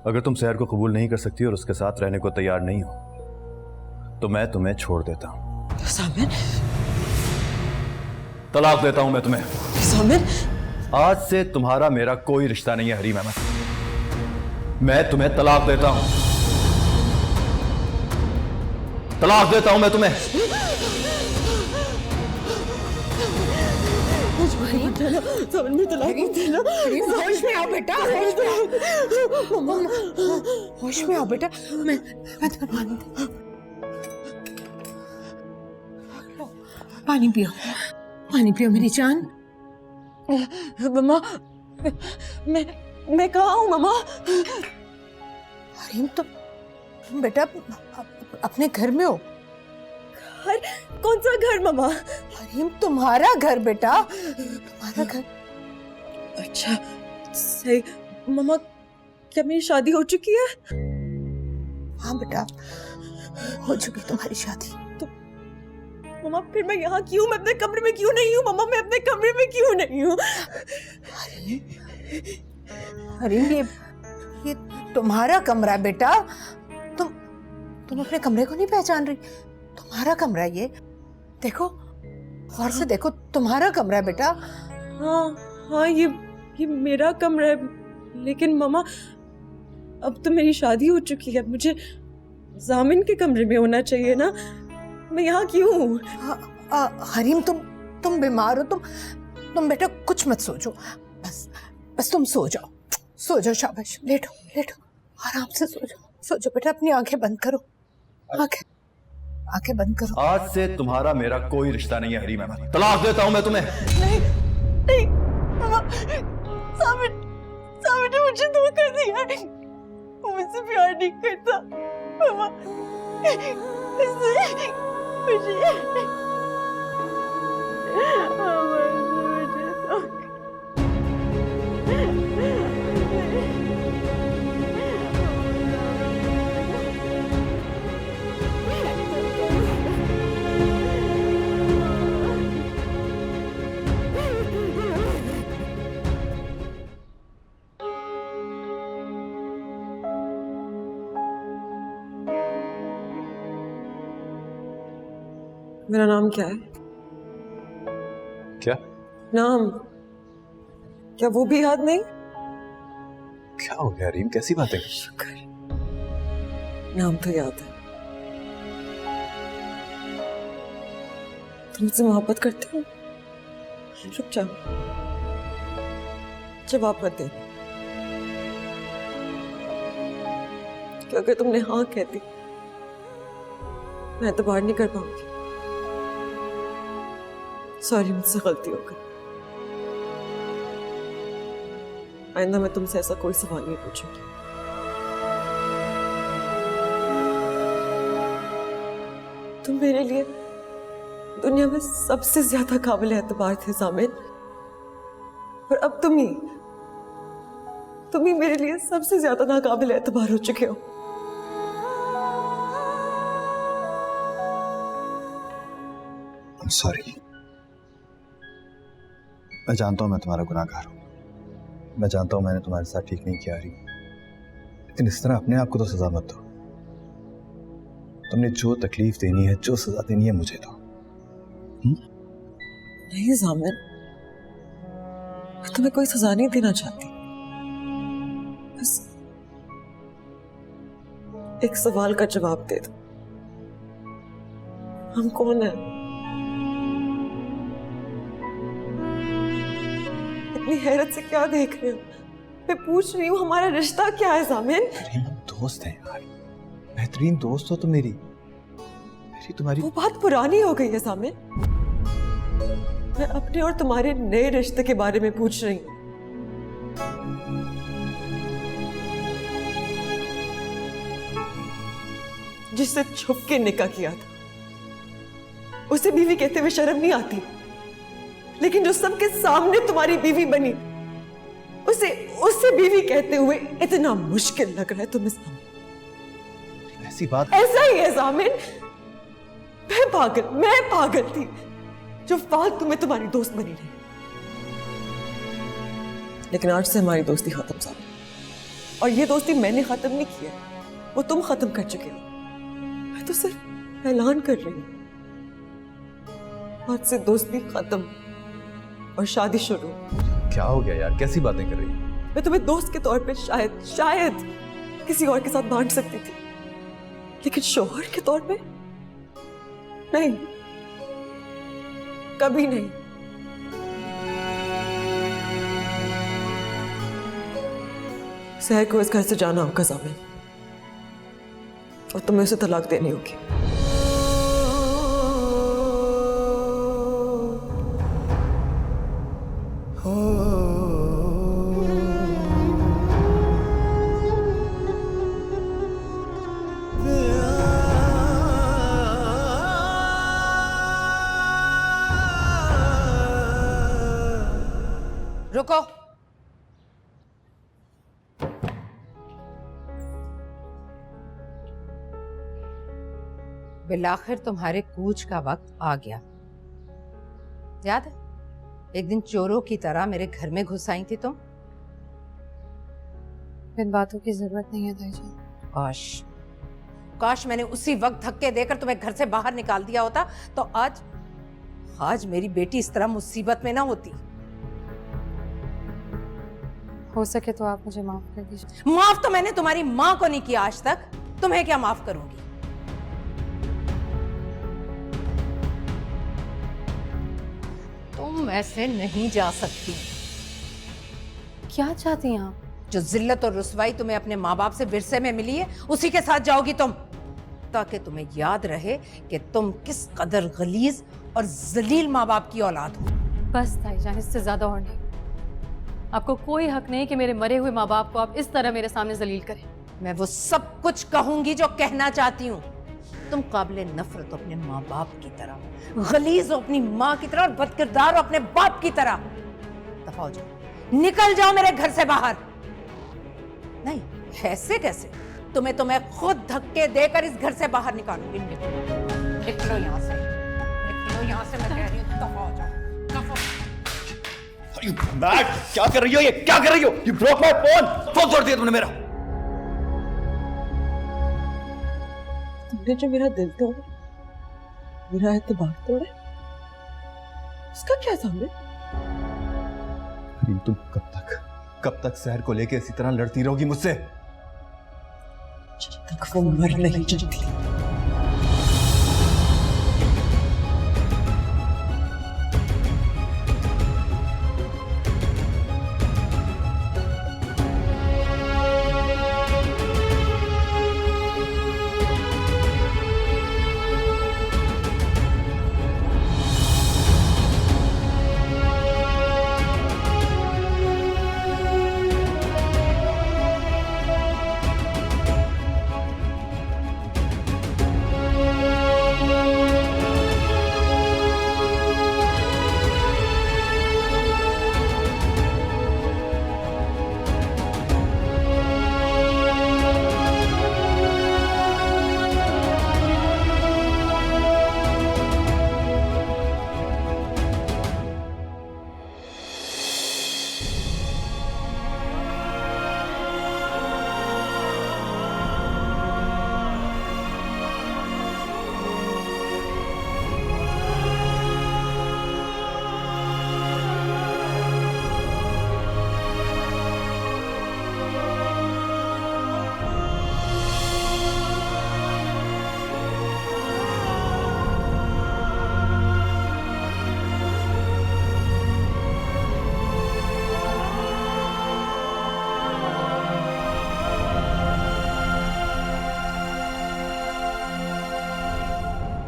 अगर तुम सहर को कबूल नहीं कर सकती और उसके साथ रहने को तैयार नहीं हो तो मैं तुम्हें छोड़ देता हूं। सामिन, तलाक देता हूं मैं तुम्हें। सामिन, आज से तुम्हारा मेरा कोई रिश्ता नहीं है हरीम अहमद। मैं तुम्हें तलाक देता हूं। तलाक देता हूं मैं तुम्हें। होश में आओ बेटा, होश में आओ बेटा। मैं तुम्हें पानी दे। पानी पियो, पानी पियो मेरी जान। मम्मा, मैं कहाँ हूँ मम्मा? हरीम, तुम बेटा अपने घर में हो। घर? कौन सा घर मम्मा? हरीम, तुम्हारा घर बेटा, तुम्हारा घर। अच्छा सही। मम्मा, क्या मेरी शादी हो चुकी है? हाँ बेटा, हो चुकी तुम्हारी शादी। तो मम्मा फिर मैं यहाँ क्यों? मैं अपने कमरे में क्यों नहीं हूँ? मम्मा मैं अपने कमरे में क्यों नहीं हूँ? हरीम, ये तुम्हारा कमरा है बेटा। तुम अपने कमरे को नहीं पहचान रही? तुम्हारा कमरा ये, देखो गौर से देखो, तुम्हारा कमरा है बेटा। हाँ, ये मेरा कमरा है, लेकिन मम्मा अब तो मेरी शादी हो चुकी है, मुझे जामिन के कमरे में होना चाहिए ना। मैं यहाँ क्यों हूँ? हरीम, तुम बीमार हो, तुम बेटा कुछ मत सोचो, बस तुम सो जाओ, सो जाओ, शाबाश, लेटो लेटो, आराम से सो जाओ बेटा, अपनी आंखें बंद करो, आंखें बंद करो। आज से तुम्हारा मेरा कोई रिश्ता नहीं है हरीम अहमद। तलाक देता हूं मैं तुम्हें। नहीं मम्मा, सामिन ने मुझे धोखा दिया है, वो मुझसे प्यार नहीं करता मम्मा। मेरा नाम क्या है? क्या नाम? क्या वो भी याद नहीं? क्या हो गया हरीम, कैसी बातें? शुक्र, नाम तो याद है। तुम मुझसे मोहब्बत करते हो? रुक जाओ, जवाब मत दे। क्या अगर तुमने हाँ कह दी मैं तो बाहर नहीं कर पाऊंगी। सॉरी, मुझसे गलती हो गई। आइंदा मैं तुमसे ऐसा कोई सवाल नहीं पूछूंगी। तुम मेरे लिए दुनिया में सबसे ज्यादा काबिल एतबार थे जामिन, और अब तुम ही मेरे लिए सबसे ज्यादा नाकाबिल एतबार हो चुके हो। सॉरी, मैं जानता हूं मैं तुम्हारा गुनाहगार हूं, मैं जानता हूं मैंने तुम्हारे साथ ठीक नहीं किया रही, लेकिन इस तरह अपने आप को तो सजा मत दो। तुमने जो तकलीफ देनी है, जो सजा देनी है, मुझे दो। नहीं जामिन, मैं तुम्हें कोई सजा नहीं देना चाहती, बस एक सवाल का जवाब दे दो। हम कौन हैं? इतनी हैरत से क्या देख रहे हो? मैं पूछ रही हूँ, हमारा रिश्ता क्या है जामिन? दोस्त हैं यार, बेहतरीन दोस्त हो तुम मेरी तुम्हारी। वो बात पुरानी हो गई है जामिन। मैं अपने और तुम्हारे नए रिश्ते के बारे में पूछ रही हूँ। जिससे छुप के निकाह किया था, उसे बीवी कहते हुए शर्म नहीं आती, लेकिन जो सबके सामने तुम्हारी बीवी बनी, उसे बीवी कहते हुए इतना मुश्किल लग रहा है तुम्हें सामने। ऐसी बात? ऐसा ही है जामिन, मैं पागल थी जो फालतू में तुम्हारी दोस्त बनी रही, लेकिन आज से हमारी दोस्ती खत्म साहब। और ये दोस्ती मैंने खत्म नहीं की है, वो तुम खत्म कर चुके हो। मैं तो सिर्फ ऐलान कर रही हूँ, आज से दोस्ती खत्म और शादी शुरू। क्या हो गया यार, कैसी बातें कर रही है? मैं तुम्हें दोस्त के तौर पे शायद किसी और के साथ बांट सकती थी, लेकिन शौहर के तौर पे नहीं, कभी नहीं। सहर को इस घर से जाना होगा जामिन, और तुम्हें उसे तलाक देनी होगी। रुको। बिलाखिर तुम्हारे कूच का वक्त आ गया। याद है एक दिन चोरों की तरह मेरे घर में घुस आई थी तुम? इन बातों की जरूरत नहीं है ताईजान। काश मैंने उसी वक्त धक्के देकर तुम्हें घर से बाहर निकाल दिया होता तो आज मेरी बेटी इस तरह मुसीबत में ना होती। हो सके तो आप मुझे माफ कर दीजिए। माफ तो मैंने तुम्हारी माँ को नहीं किया आज तक, तुम्हें क्या माफ करूंगी? तुम ऐसे नहीं जा सकती। क्या चाहती हैं आप? जो जिल्लत और रुसवाई तुम्हें अपने माँ बाप से विरसे में मिली है उसी के साथ जाओगी तुम, ताकि तुम्हें याद रहे कि तुम किस कदर गलीज और जलील माँ बाप की औलाद हो। बस ताईजान, इससे ज्यादा और नहीं। आपको कोई हक नहीं कि मेरे मरे हुए माँ बाप को आप इस तरह मेरे सामने जलील करें। मैं वो सब कुछ कहूंगी जो कहना चाहती हूँ। तुम काबिले नफरत हो अपने माँ बाप की तरह, गलीज हो अपनी माँ की तरह और बदकिरदार हो अपने बाप की तरह। दफा हो जाओ, निकल जाओ मेरे घर से बाहर। नहीं, ऐसे कैसे? तुम्हें खुद धक्के देकर इस घर से बाहर निकालूंगी। निकलो यहाँ से, निकलो यहाँ से, मैं कह रही हूँ दफा हो जाओ, दफा। मैट, क्या कर रही हो? ये क्या कर रही हो? You broke my phone! Phone तोड़ दिया तुमने मेरा। तुमने जो मेरा दिल तोड़ा, मेरा एतबार तोड़ा, उसका क्या सामने? तुम कब तक सहर को लेके इसी तरह लड़ती रहोगी मुझसे? जब तक वो मर नहीं जाती।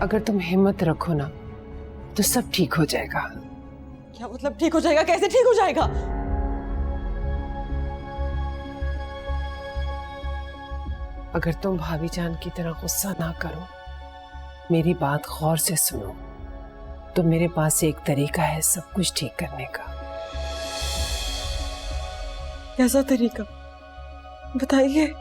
अगर तुम हिम्मत रखो ना तो सब ठीक हो जाएगा। क्या मतलब ठीक हो जाएगा? कैसे ठीक हो जाएगा? अगर तुम भाभी जान की तरह गुस्सा ना करो, मेरी बात गौर से सुनो, तो मेरे पास एक तरीका है सब कुछ ठीक करने का। कैसा तरीका? बताइए।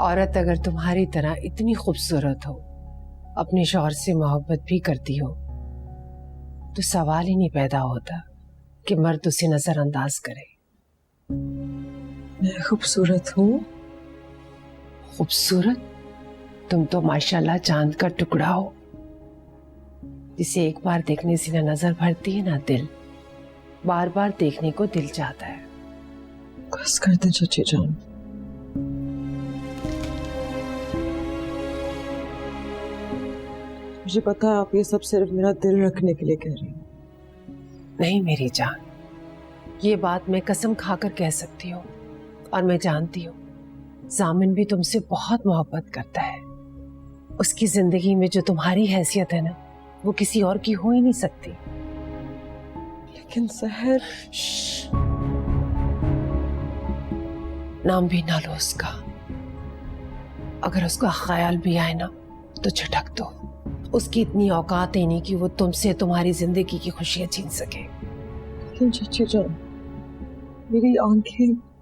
औरत अगर तुम्हारी तरह इतनी खूबसूरत हो, अपने शौहर से मोहब्बत भी करती हो, तो सवाल ही नहीं पैदा होता कि मर्द उसे नजरअंदाज करे। मैं खूबसूरत हूँ? खूबसूरत? तुम तो माशाल्लाह चांद का टुकड़ा हो, जिसे एक बार देखने से ना नजर भरती है ना दिल, बार बार देखने को दिल चाहता है। बस कर दे चाची जान। मुझे पता है आप ये सब सिर्फ मेरा दिल रखने के लिए कह रही हैं। नहीं मेरी जान, ये बात मैं कसम खाकर कह सकती हूँ, और मैं जानती हूँ जामिन भी तुमसे बहुत मोहब्बत करता है। उसकी जिंदगी में जो तुम्हारी हैसियत है ना, वो किसी और की हो ही नहीं सकती। लेकिन सहर, नाम भी ना लो उसका। अगर उसका ख्याल भी आए ना तो झटक दो। उसकी इतनी औकात ही नहीं कि वो तुमसे तुम्हारी जिंदगी की खुशियां छीन सके। लेकिन चाची जान, मेरी आंखें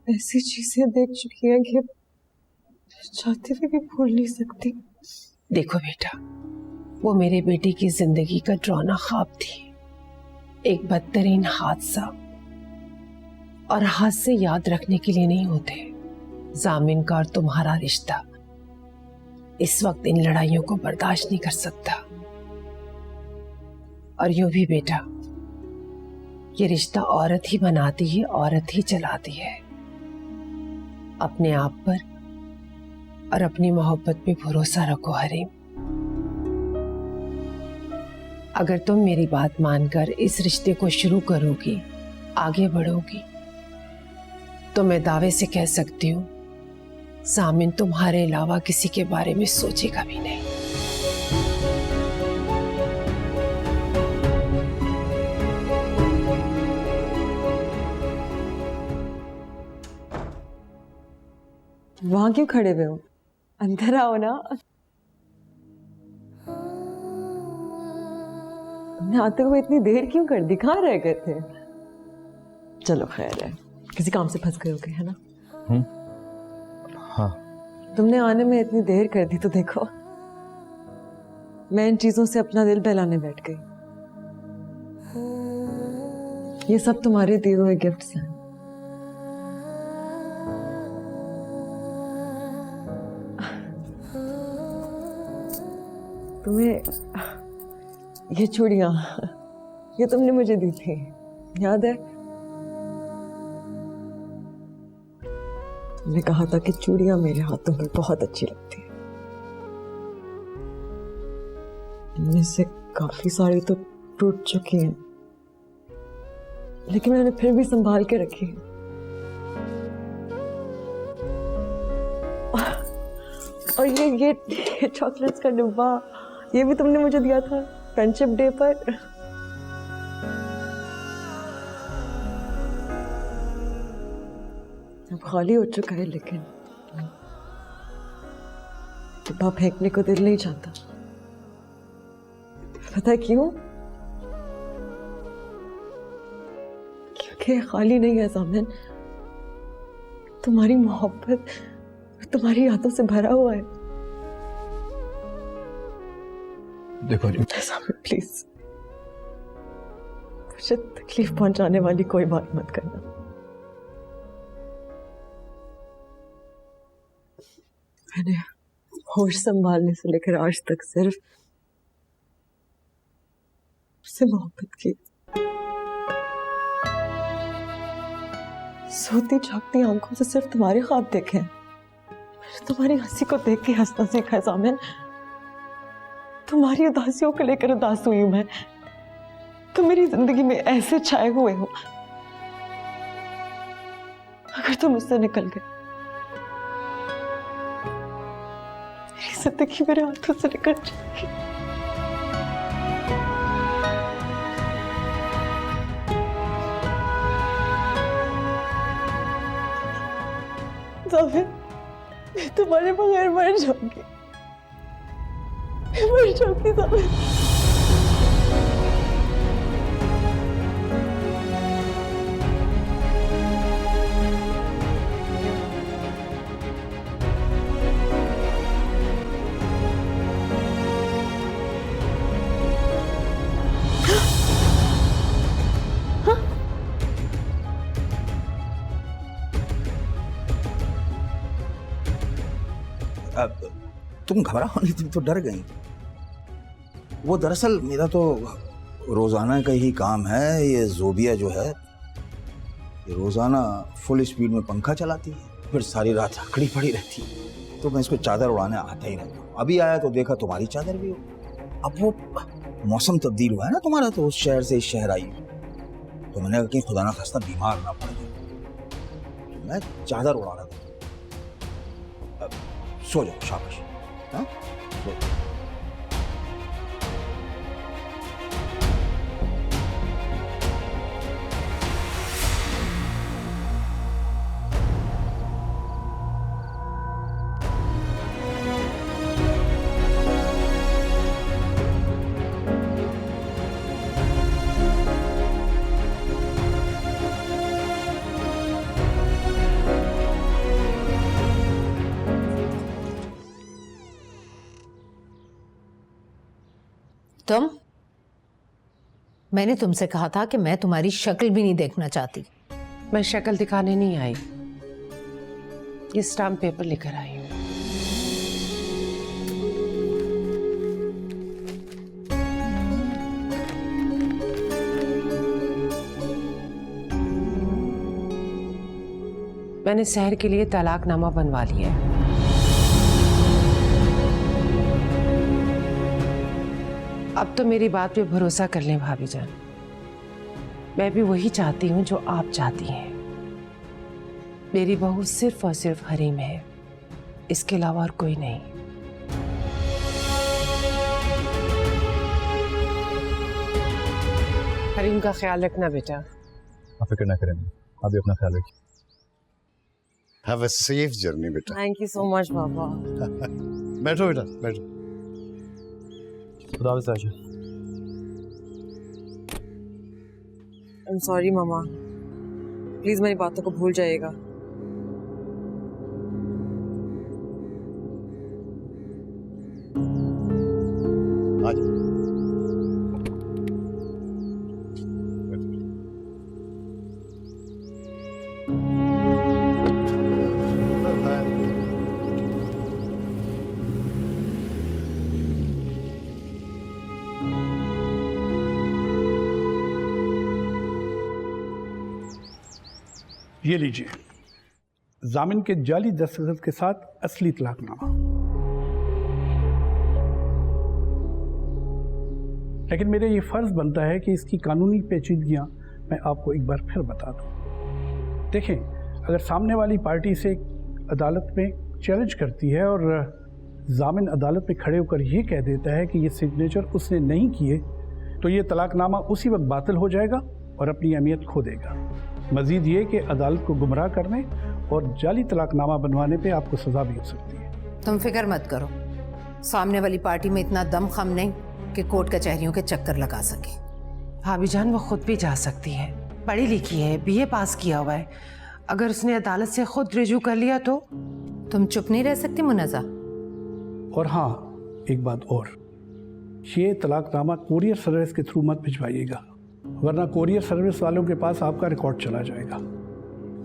ऐसी चीजें देख चुकी हैं कि चाहते हुए भी भूल नहीं सकती। देखो बेटा, वो मेरे बेटे की जिंदगी का डरावना ख्वाब थी, एक बदतरीन हादसा। और हादसे याद रखने के लिए नहीं होते। जामिन का और तुम्हारा रिश्ता इस वक्त इन लड़ाइयों को बर्दाश्त नहीं कर सकता। और यूं भी बेटा, ये रिश्ता औरत ही बनाती है, औरत ही चलाती है। अपने आप पर और अपनी मोहब्बत पे भरोसा रखो हरीम। अगर तुम मेरी बात मानकर इस रिश्ते को शुरू करोगी, आगे बढ़ोगी, तो मैं दावे से कह सकती हूँ जामिन तुम्हारे अलावा किसी के बारे में सोचेगा भी नहीं। वहां क्यों खड़े हुए हो? अंदर आओ ना। तुमने आते हुए इतनी देर क्यों कर दी? कहाँ रह गए थे? चलो खैर है, किसी काम से फंस गए होगे, है ना? हाँ। तुमने आने में इतनी देर कर दी तो देखो, मैं इन चीजों से अपना दिल बहलाने बैठ गई। ये सब तुम्हारे दिए हुए गिफ्ट्स हैं। तुम्हें ये चूड़ियां, ये तुमने मुझे दी थी, याद है? तुमने कहा था कि चूड़ियां मेरे हाथों में बहुत अच्छी लगती है। इनमें से काफी सारी तो टूट चुकी हैं, लेकिन मैंने फिर भी संभाल के रखी है। और ये चॉकलेट्स का डिब्बा, ये भी तुमने मुझे दिया था फ्रेंडशिप डे पर। अब खाली हो चुका है, लेकिन डिब्बा फेंकने को दिल नहीं चाहता। पता है क्यों? क्योंकि खाली नहीं है जामिन, तुम्हारी मोहब्बत तुम्हारी यादों से भरा हुआ है। देखो जामिन प्लीज, मुझे तकलीफ पहुंचाने वाली कोई बात मत करना। मैंने होश संभालने से लेकर आज तक सिर्फ उससे मोहब्बत की। सोती जागती आंखों से सिर्फ तुम्हारे ख्वाब देखे हैं। मैंने तुम्हारी हंसी को देख के हंसना सीखा है जामिन। तुम्हारी उदासियों को लेकर उदास हुई हूं मैं। तुम मेरी जिंदगी में ऐसे छाए हुए हो, अगर तुम मुझसे निकल गए, मेरी जिंदगी मेरे हाथों से निकल जाएगी। जामिन, मैं तुम्हारे बगैर मर जाऊंगी, मैं मर जाऊंगी जामिन। तुम घबराओ नहीं, तुम तो डर गई। वो दरअसल मेरा तो रोजाना का ही काम है। ये जोबिया जो है ये रोजाना फुल स्पीड में पंखा चलाती है, फिर सारी रात खड़ी पड़ी रहती है, तो मैं इसको चादर उड़ाने आता ही रहता हूँ। अभी आया तो देखा तुम्हारी चादर भी हो। अब वो मौसम तब्दील हुआ है ना तुम्हारा, तो उस शहर से इस शहर आई, तो मैंने कहा कि खुदा ना खास्ता बीमार ना पड़ जाए, तो मैं चादर उड़ा रहा था। सो जाओ, शाबाश। हाँ, सो जाओ। तुम, मैंने तुमसे कहा था कि मैं तुम्हारी शक्ल भी नहीं देखना चाहती। मैं शक्ल दिखाने नहीं आई, ये स्टाम्प पेपर लेकर आई हूँ। मैंने शहर के लिए तलाकनामा बनवा लिया है। अब तो मेरी बात पे भरोसा कर लें भाभी जान। मैं भी वही चाहती हूँ जो आप चाहती हैं। मेरी बहू सिर्फ और सिर्फ हरीम है, इसके अलावा और कोई नहीं। हरीम का ख्याल रखना बेटा। आप फिक्र ना करें, आप भी अपना ख्याल रखिए। हैव अ सेफ जर्नी बेटा। थैंक यू सो मच पापा। बैठो बेटा, बैठो। खुदा हाफ़िज़ Ayesha. I am sorry mama, please मेरी बातों को भूल जाइएगा। आज ये लीजिए, जामिन के जाली दस्तखत के साथ असली तलाकनामा। लेकिन मेरा ये फर्ज बनता है कि इसकी कानूनी पेचीदगियां मैं आपको एक बार फिर बता दूं। देखें, अगर सामने वाली पार्टी से अदालत में चैलेंज करती है और जामिन अदालत में खड़े होकर ये कह देता है कि ये सिग्नेचर उसने नहीं किए, तो ये तलाकनामा उसी वक्त बातिल हो जाएगा और अपनी अहमियत खो देगा। मजीद ये कि अदालत को गुमराह करने और जाली तलाकनामा बनवाने पे आपको सजा भी हो सकती है। तुम फिक्र मत करो, सामने वाली पार्टी में इतना दम खम नहीं कि कोर्ट कचहरियों के चक्कर लगा सके। भाभी जान वो खुद भी जा सकती है, पढ़ी लिखी है, बीए पास किया हुआ है। अगर उसने अदालत से खुद रिजू कर लिया तो? तुम चुप नहीं रह सकती मुनज़्ज़ा। और हाँ, एक बात और, ये तलाकनामा कोरियर सर्विस के थ्रू मत भिजवाइएगा, वरना कोरियर सर्विस वालों के पास आपका रिकॉर्ड चला जाएगा,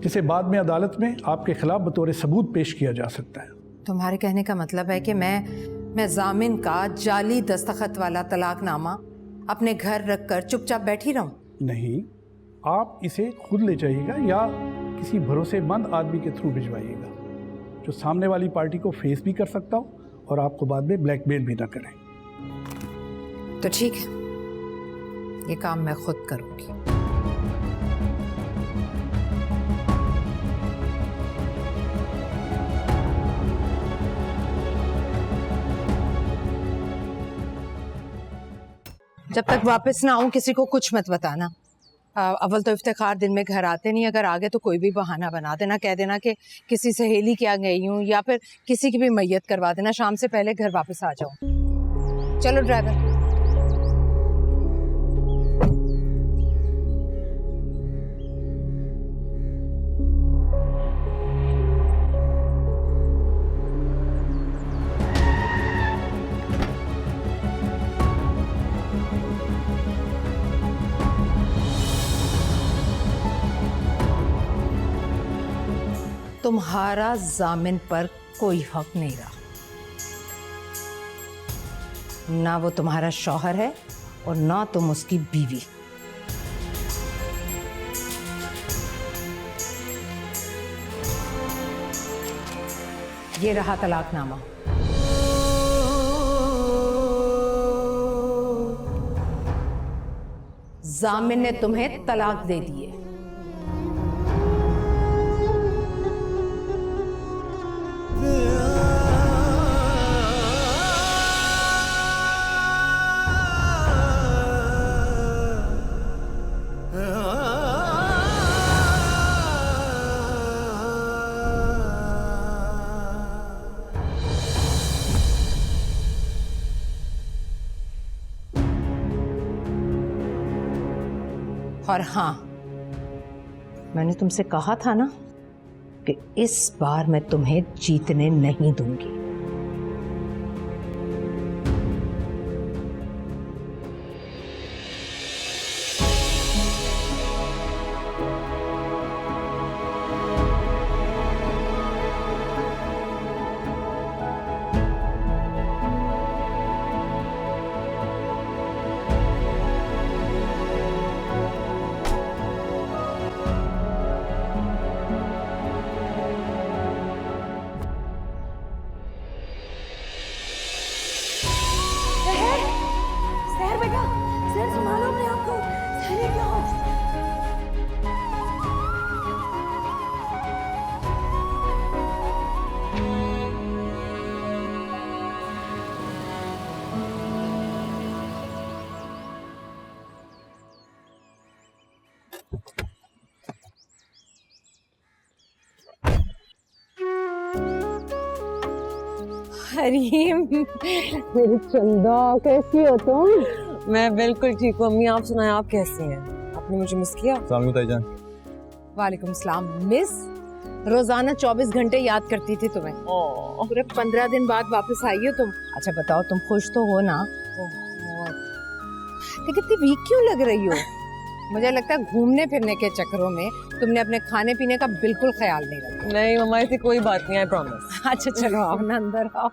जिसे बाद में अदालत में आपके खिलाफ बतौर सबूत पेश किया जा सकता है। तुम्हारे कहने का मतलब है कि मैं जामिन का जाली दस्तखत वाला तलाकनामा अपने घर रखकर चुपचाप बैठी रहूं? नहीं, आप इसे खुद ले जाइएगा या किसी भरोसेमंद आदमी के थ्रू भिजवाइएगा, जो सामने वाली पार्टी को फेस भी कर सकता हो और आपको बाद में ब्लैकमेल भी ना करे। तो ठीक है, ये काम मैं खुद करूंगी। जब तक वापस ना आऊं किसी को कुछ मत बताना। अव्वल तो इफ्तिखार दिन में घर आते नहीं, अगर आगे तो कोई भी बहाना बना देना, कह देना कि किसी सहेली के यहाँ गई हूँ या फिर किसी की भी मैयत करवा देना, शाम से पहले घर वापस आ जाओ। चलो ड्राइवर। तुम्हारा जामिन पर कोई हक नहीं रहा। ना वो तुम्हारा शौहर है और ना तुम उसकी बीवी। ये रहा तलाकनामा। जामिन ने तुम्हें तलाक दे दी है। और हाँ, मैंने तुमसे कहा था ना कि इस बार मैं तुम्हें जीतने नहीं दूंगी। हरीम, मेरी चंदा, कैसी हो तुम? मैं बिल्कुल ठीक हूँ अम्मी। आप सुनाएं, आप कैसी हैं? आपने मुझे मिस किया? ताईजान। वालेकुम सलाम। मिस, रोजाना 24 घंटे याद करती थी तुम्हें। पूरे 15 दिन बाद वापस आई हो तुम। अच्छा बताओ, तुम खुश तो हो ना? लेकिन इतनी वीक क्यों लग रही हो? मुझे लगता है घूमने फिरने के चक्करों में तुमने अपने खाने पीने का बिल्कुल ख्याल नहीं रखा। नहीं मम्मा, ऐसी कोई बात नहीं, आई प्रॉमिस। अच्छा चलो आओ ना, अंदर आओ।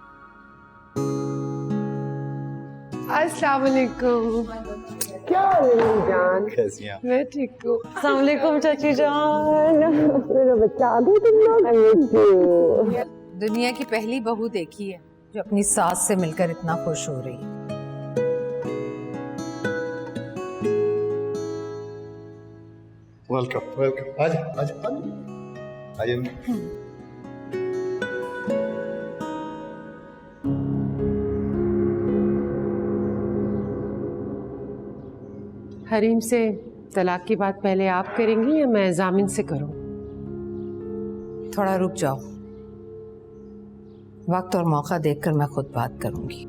अस्सलाम वालेकुम। क्या हो रही है जान? कैसी हैं आप? मैं ठीक हूँ। अस्सलाम वालेकुम चाची जान। मेरा बच्चा आ गई तुम लोग? दुनिया की पहली बहू देखी है जो अपनी सास से मिलकर इतना खुश हो रही है। Welcome welcome. आजा आइए। हरीम से तलाक की बात पहले आप करेंगी या मैं जामिन से करूं? थोड़ा रुक जाओ, वक्त और मौका देखकर मैं खुद बात करूंगी।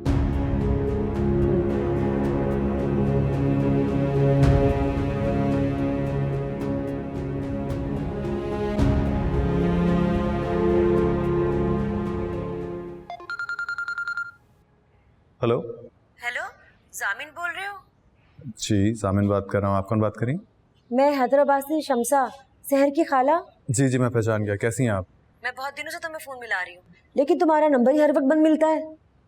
हेलो। हेलो, जामिन बोल रहे हो? जी, जामिन बात कर रहा हूँ। आप कौन बात करें? मैं हैदराबाद से शम्सा, शहर की खाला। जी जी, मैं पहचान गया। कैसी हैं आप? मैं बहुत दिनों से तुम्हें फोन मिला रही हूँ, लेकिन तुम्हारा नंबर ही हर वक्त बंद मिलता है।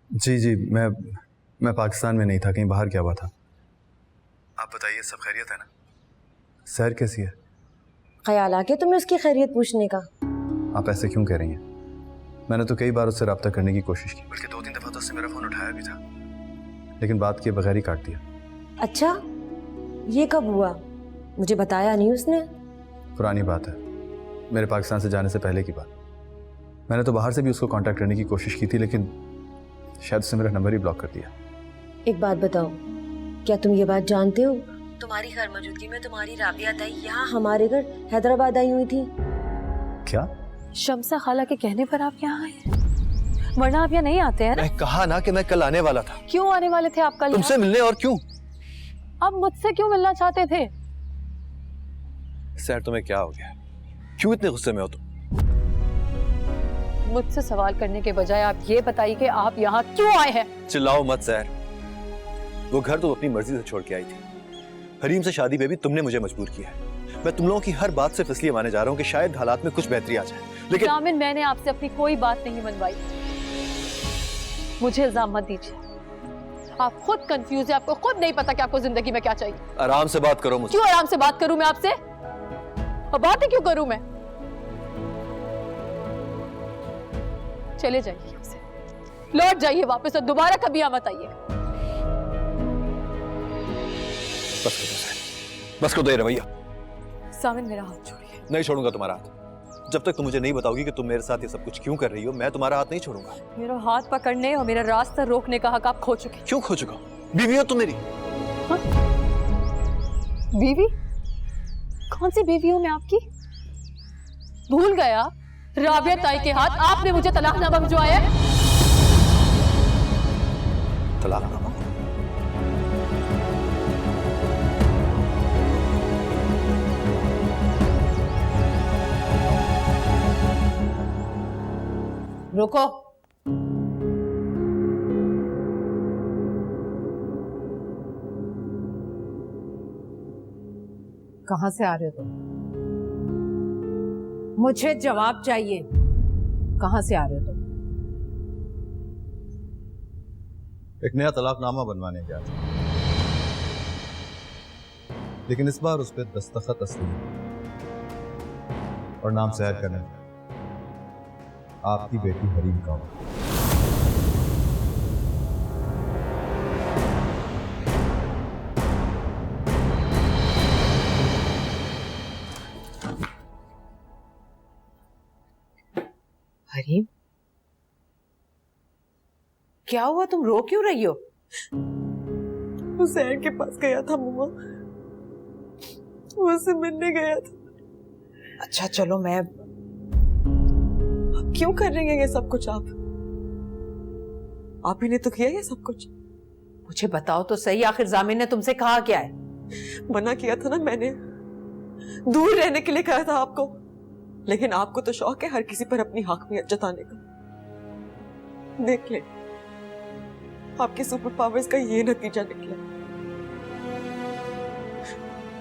जी जी, मैं पाकिस्तान में नहीं था, कहीं बाहर गया हुआ था। आप बताइए, सब खैरियत है ना? सहर कैसी है? ख्याल आ गया तुम्हें उसकी खैरियत पूछने का? आप ऐसे क्यों कह रही हैं? मैंने तो कई बार उससे रब्ता करने की कोशिश की, बल्कि 2-3 दफा तो उससे मेरा फोन उठाया भी था, लेकिन बात किए बगैर ही काट दिया। अच्छा, ये कब हुआ? मुझे बताया नहीं उसने। पुरानी बात है, मेरे पाकिस्तान से जाने से पहले की बात। मैंने तो बाहर से भी उसको कांटेक्ट करने की कोशिश की थी, लेकिन शायद उसने मेरा नंबर ही ब्लॉक कर दिया। एक बात बताओ, क्या तुम ये बात जानते हो तुम्हारी घर मौजूदगी में तुम्हारी राबिया ताई यहाँ हमारे घर हैदराबाद आई हुई थी? क्या? शम्सा खाला के कहने पर आप यहाँ आए, वरना आप यहाँ नहीं आते हैं ना? मैं कहा ना कि मैं कल आने वाला था। क्यों आने वाले थे आप कल? तुमसे मिलने। और क्यों? आप मुझसे क्यों मिलना चाहते थे? सर, तुम्हें क्या हो गया? क्यों इतने गुस्से में हो तुम? मुझसे सवाल करने के बजाय आप ये बताइए कि आप यहाँ क्यों आए हैं? चिल्लाओ मत सर। वो घर तो अपनी मर्जी से छोड़ के आई थी। हरीम से शादी पे भी तुमने मुझे मजबूर किया है। मैं तुम लोगों की हर बात से फैसले माने जा रहा हूँ कि शायद हालात में कुछ बेहतरी आ जाए, लेकिन जामिन, मैंने आपसे अपनी कोई बात नहीं मनवाई। मुझे इल्जाम मत दीजिए। आप खुद कंफ्यूज है, आपको खुद नहीं पता कि आपको जिंदगी में क्या चाहिए। आराम से बात करो मुझसे। क्यों आराम से बात करूं मैं आपसे? और बात ही क्यों करूं मैं? चले जाइए यहाँ से, लौट जाइए वापस और दोबारा कभी यहाँ मत आइए। बस कर दो ये रवैया। सामिन मेरा हाथ छोड़िए। नहीं छोड़ूंगा तुम्हारा हाथ जब तक तुम मुझे नहीं बताओगी कि तुम मेरे साथ ये सब कुछ क्यों कर रही हो। मैं तुम्हारा हाथ नहीं छोड़ूंगा। मेरा हाथ पकड़ने और मेरा रास्ता रोकने का हक आप खो चुके हैं। क्यों खो चुका? बीवी हो तुम मेरी। हाँ? बीवी? कौन सी बीवी हूं मैं आपकी? भूल गया राबिया ताई के हाथ आपने मुझे तलाकनामा भिजवाया है। तलाकनामा? रुको। कहां से आ रहे हो तुम? मुझे जवाब चाहिए। कहां से आ रहे हो तुम? एक नया तलाकनामा बनवाने गया था, लेकिन इस बार उस पर दस्तखत असली और नाम सैर करने आपकी बेटी हरीम का। हरीम, क्या हुआ? तुम रो क्यों रही हो? वो सैर के पास गया था मम्मा, वो उससे मिलने गया था। अच्छा चलो, मैं क्यों कर रही हैं ये सब कुछ? आप ही ने तो किया ये सब कुछ। मुझे बताओ तो सही, आखिर जामिन ने तुमसे कहा क्या है? मना किया था ना मैंने, दूर रहने के लिए कहा था आपको, लेकिन आपको तो शौक है हर किसी पर अपनी हाकमियत जताने का। देख ले, आपके सुपर पावर्स का ये नतीजा निकला।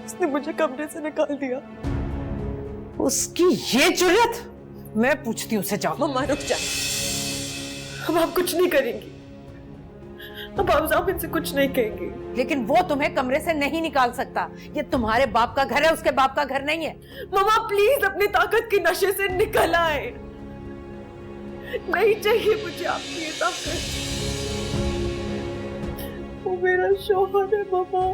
उसने मुझे कमरे से निकाल दिया। उसकी ये जुर्रत! मैं पूछती हूँ उसे। जाओ। मम्मा रुक जाए, अब आप कुछ नहीं करेंगी, अब आप जामिन से कुछ नहीं कहेंगी। लेकिन वो तुम्हें कमरे से नहीं निकाल सकता। ये तुम्हारे बाप का घर है, उसके बाप का घर नहीं है। मम्मा प्लीज अपनी ताकत के नशे से निकल आए। नहीं चाहिए मुझे आपकी ये ताकत। वो मेरा शौहर है मम्मा,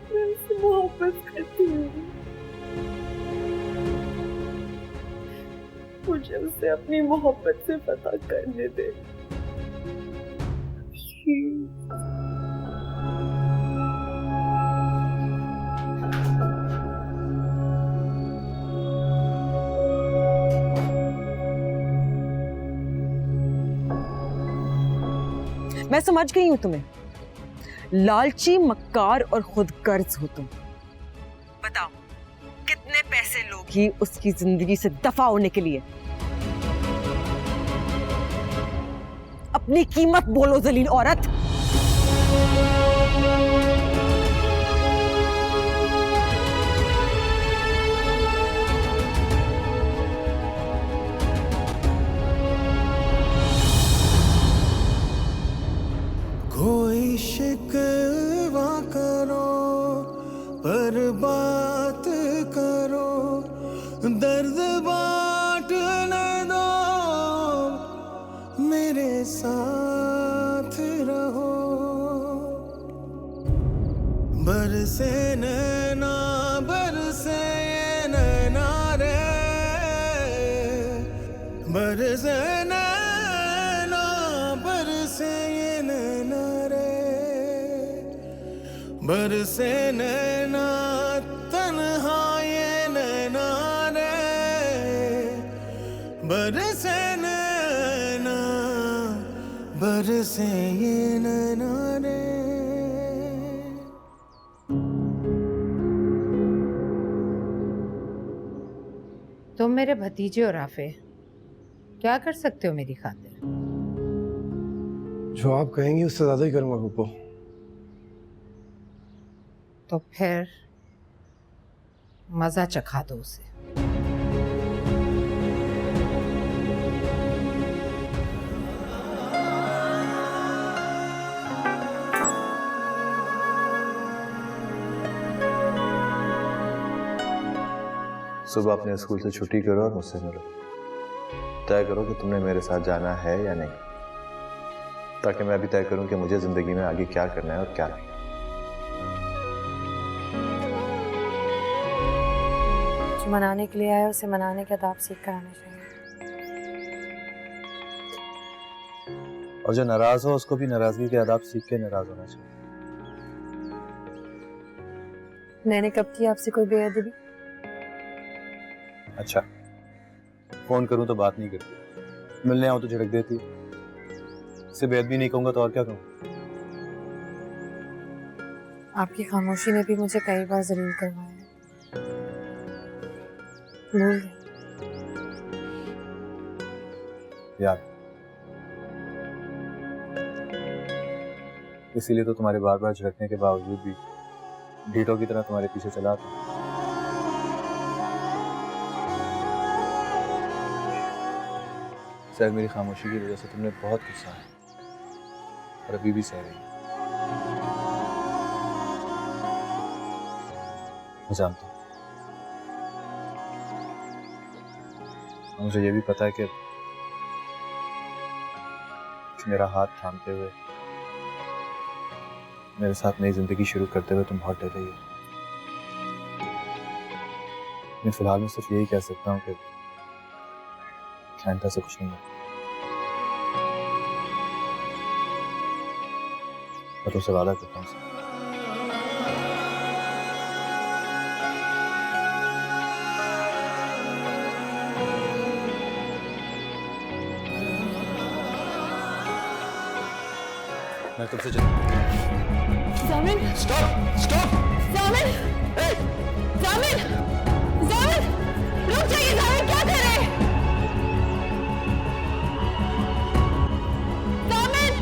मैं उससे मोहब्बत करती हूँ। मुझे उसे अपनी मोहब्बत से पता करने दे। मैं समझ गई हूं तुम्हें। लालची, मक्कार और खुदगर्ज हो तुम। बताओ कितने पैसे लोगी उसकी जिंदगी से दफा होने के लिए? अपनी कीमत बोलो जलील औरत। कोई शिकवा करो पर बात करो, दर्द बांटने दो, मेरे साथ रहो। बरसे नैना बरसे नैना रे, बरसे नैना बरसे नैना रे, बरसे नैना तन्हा ये नैना रे, बरसे नैना बरसे ये नैना रे। तुम मेरे भतीजे हो राफे, क्या कर सकते हो मेरी खातिर? जो आप कहेंगी उससे ज्यादा ही करूंगा गुप्पो। तो फिर मजा चखा दो उसे। सुबह अपने स्कूल से छुट्टी करो और मुझसे मिलो। तय करो कि तुमने मेरे साथ जाना है या नहीं, ताकि मैं भी तय करूं कि मुझे जिंदगी में आगे क्या करना है और क्या नहीं। जो मनाने के लिए आया उसे मनाने के आदाब सीख कर आना चाहिए। और जो नाराज हो उसको भी नाराजगी के आदाब सीख के नाराज होना चाहिए। मैंने कब की आपसे कोई बेअदबी? अच्छा, फोन करूं तो बात नहीं करती, मिलने आऊं तो झिड़क देती। इससे बेअदबी नहीं कहूंगा तो और क्या कहूं? आपकी खामोशी ने भी मुझे कई बार जलील करवाया है। भूल गए? याद, इसीलिए तो तुम्हारे बार बार झिड़कने के बावजूद भी ढीठों की तरह तुम्हारे पीछे चला था। शायद मेरी खामोशी की वजह से तुमने बहुत गुस्सा है और अभी भी सह रही है। मैं जानता हूं, और मुझे ये भी पता है कि मेरा हाथ थामते हुए मेरे साथ नई जिंदगी शुरू करते हुए तुम बहुत डर रही हो। मैं फिलहाल में सिर्फ यही कह सकता हूँ कि आइंदा से कुछ नहीं है। मैं तुमसे वादा करता हूँ। मैं तुमसे जामिन, स्टॉप स्टॉप। जामिन, जामिन, जामिन, रुक जाइए। जामिन, क्या कर रहे हैं? जामिन,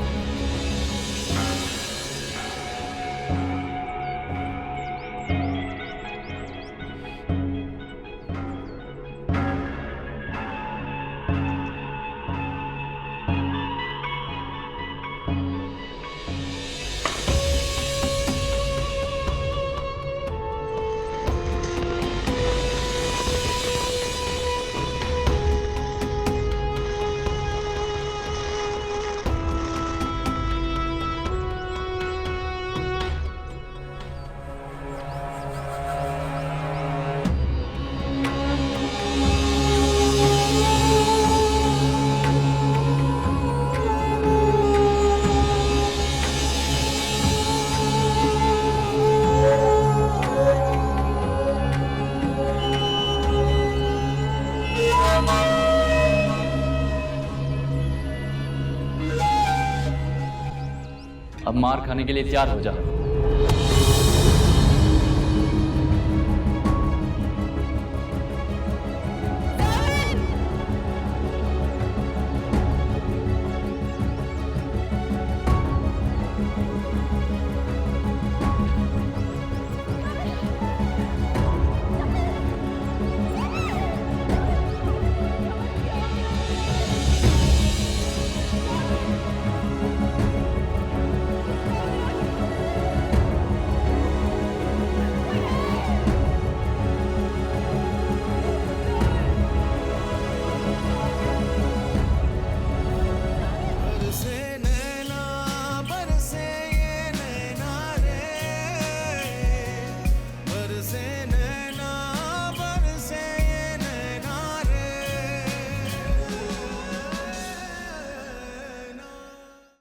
अब मार खाने के लिए तैयार हो जा।